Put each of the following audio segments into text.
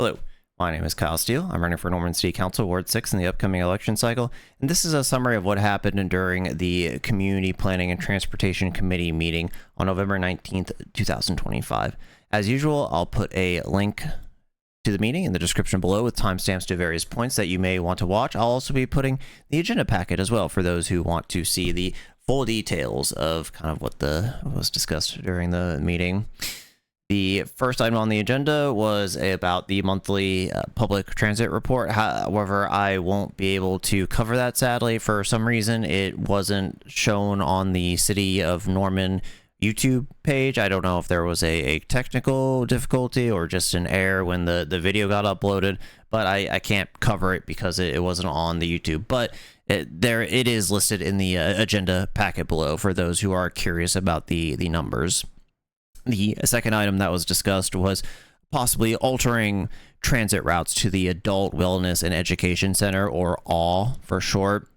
Hello, my name is Kyle Steele. I'm running for Norman City Council Ward 6 in the upcoming election cycle, and this is a summary of what happened during the Community Planning and Transportation Committee meeting on November 19th, 2025. As usual, I'll put a link to the meeting in the description below with timestamps to various points that you may want to watch. I'll also be putting the agenda packet as well for those who want to see the full details of kind of what was discussed during the meeting. The first item on the agenda was about the monthly public transit report. However, I won't be able to cover that, sadly. For some reason, it wasn't shown on the City of Norman YouTube page. I don't know if there was a technical difficulty or just an error when the video got uploaded, but I can't cover it because it wasn't on the YouTube. But it is listed in the agenda packet below for those who are curious about the numbers. The second item that was discussed was possibly altering transit routes to the Adult Wellness and Education Center, or AWE for short.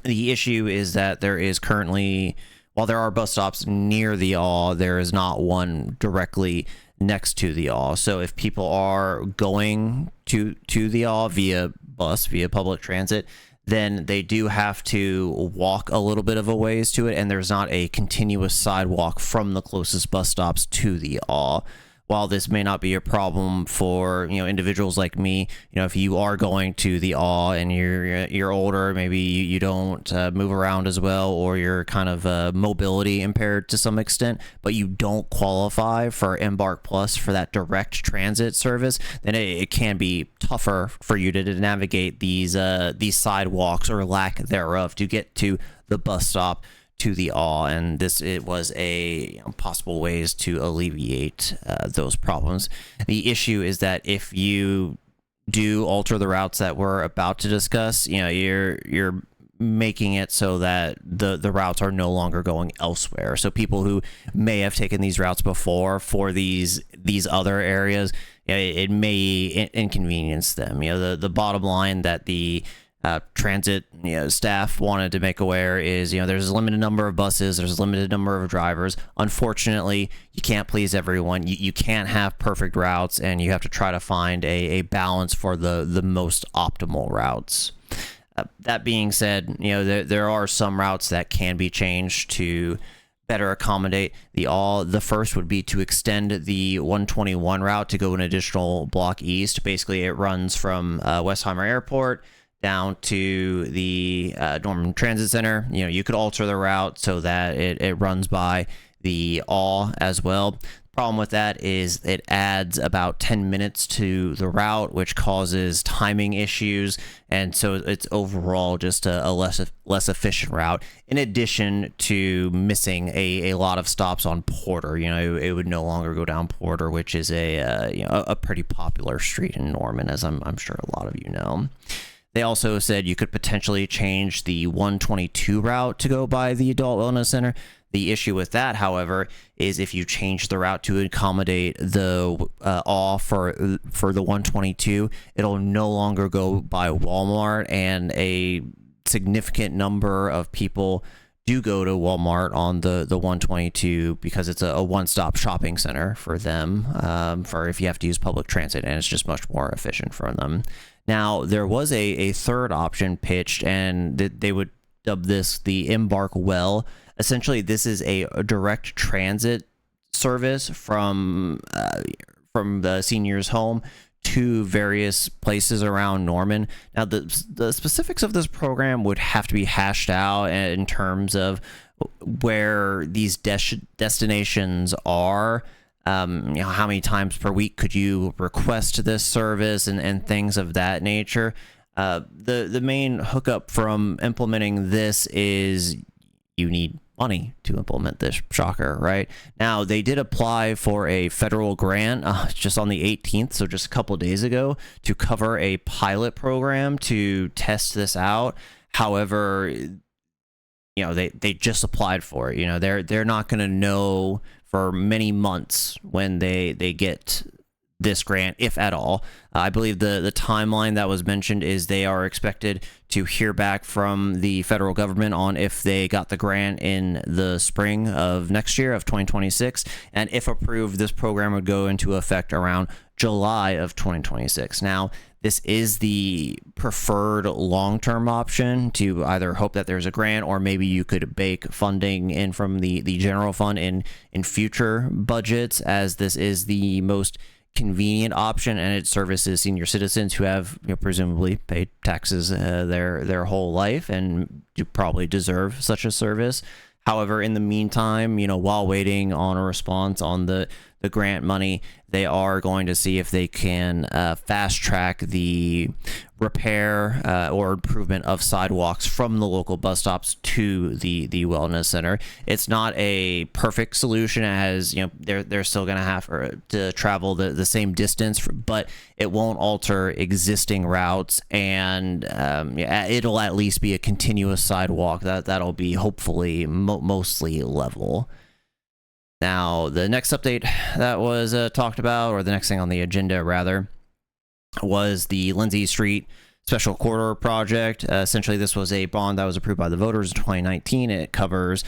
The issue is that there is currently, while there are bus stops near the AWE, there is not one directly next to the AWE. So if people are going to the AWE via bus, via public transit, then they do have to walk a little bit of a ways to it, and there's not a continuous sidewalk from the closest bus stops to the AWE. While this may not be a problem for individuals like me, if you are going to the AWE and you're older, maybe you don't move around as well, or you're kind of mobility impaired to some extent, but you don't qualify for Embark Plus for that direct transit service, then it can be tougher for you to navigate these sidewalks or lack thereof to get to the bus stop to the AWE, and it was a possible ways to alleviate those problems. The issue is that if you do alter the routes that we're about to discuss, you're making it so that the routes are no longer going elsewhere. So people who may have taken these routes before for these other areas, it may inconvenience them. The bottom line that the transit staff wanted to make aware is there's a limited number of buses, there's a limited number of drivers. Unfortunately, you can't please everyone. You can't have perfect routes, and you have to try to find a balance for the most optimal routes. That being said, there are some routes that can be changed to better accommodate the AWE. The first would be to extend the 121 route to go an additional block east. Basically, it runs from Westheimer Airport down to the Norman Transit Center. You could alter the route so that it runs by the AWE as well. Problem with that is it adds about 10 minutes to the route, which causes timing issues, and so it's overall just a less efficient route, in addition to missing a lot of stops on Porter. It would no longer go down Porter, which is a pretty popular street in Norman, as I'm sure a lot of you know. They also said you could potentially change the 122 route to go by the Adult Wellness Center. The issue with that, however, is if you change the route to accommodate the AWE for the 122, it'll no longer go by Walmart, and a significant number of people do go to Walmart on the 122 because it's a one-stop shopping center for them, for if you have to use public transit, and it's just much more efficient for them. Now, there was a third option pitched, and they would dub this the Embark Well. Essentially, this is a direct transit service from the senior's home to various places around Norman. Now, the specifics of this program would have to be hashed out in terms of where these destinations are. How many times per week could you request this service, and things of that nature. The main hookup from implementing this is you need money to implement this. Shocker, right? Now, they did apply for a federal grant just on the 18th, so just a couple days ago, to cover a pilot program to test this out. However, they just applied for it. They're not going to know for many months when they get this grant, if at all. I believe the timeline that was mentioned is they are expected to hear back from the federal government on if they got the grant in the spring of next year of 2026, and if approved, this program would go into effect around July of 2026. Now, this is the preferred long-term option, to either hope that there's a grant, or maybe you could bake funding in from the general fund in future budgets, as this is the most convenient option, and it services senior citizens who have, presumably paid taxes their whole life and do probably deserve such a service. However, in the meantime, while waiting on a response on the grant money, they are going to see if they can fast track the repair or improvement of sidewalks from the local bus stops to the wellness center. It's not a perfect solution, as they're still going to have to travel the same distance, but it won't alter existing routes, and it'll at least be a continuous sidewalk that'll be hopefully mostly level. Now, the next update that was talked about, or the next thing on the agenda, rather, was the Lindsey Street Special Corridor Project. Essentially, this was a bond that was approved by the voters in 2019. It covers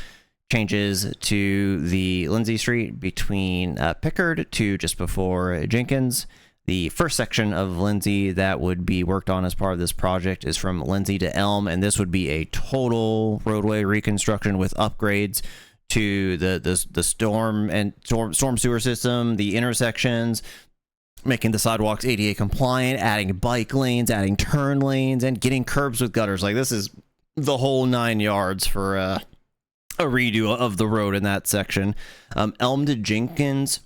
changes to the Lindsey Street between Pickard to just before Jenkins. The first section of Lindsey that would be worked on as part of this project is from Lindsey to Elm, and this would be a total roadway reconstruction with upgrades to the storm sewer system, the intersections, making the sidewalks ADA compliant, adding bike lanes, adding turn lanes, and getting curbs with gutters. Like, this is the whole 9 yards for a redo of the road in that section. Elm to Jenkins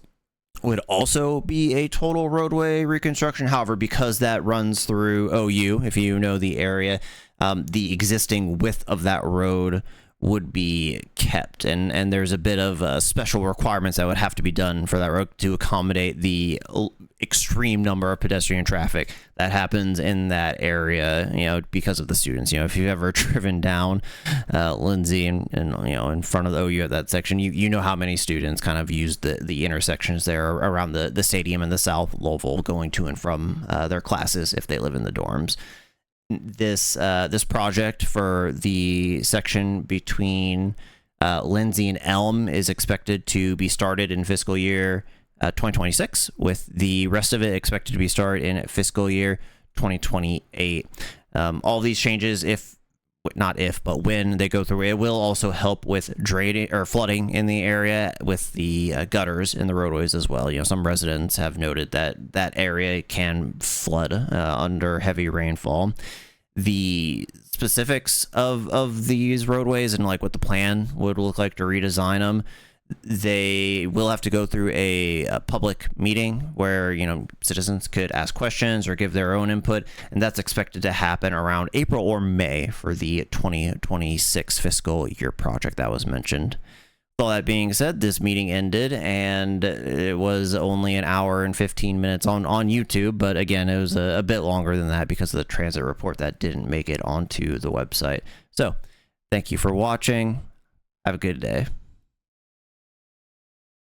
would also be a total roadway reconstruction. However, because that runs through OU, if you know the area, the existing width of that road would be kept, and there's a bit of special requirements that would have to be done for that road to accommodate the extreme number of pedestrian traffic that happens in that area, because of the students. If you've ever driven down Lindsey and in front of the OU at that section, you know how many students kind of use the intersections there around the stadium in the South Louisville, going to and from their classes if they live in the dorms. This project for the section between Lindsey and Elm is expected to be started in fiscal year 2026, with the rest of it expected to be started in fiscal year 2028. All these changes, but when they go through, it will also help with draining or flooding in the area with the gutters in the roadways as well. Some residents have noted that area can flood under heavy rainfall. The specifics of these roadways and what the plan would look like to redesign them, they will have to go through a public meeting where citizens could ask questions or give their own input, and that's expected to happen around April or May for the 2026 fiscal year project that was mentioned. With all that being said, this meeting ended, and it was only an hour and 15 minutes on YouTube, but again, it was a bit longer than that because of the transit report that didn't make it onto the website. So thank you for watching. Have a good day.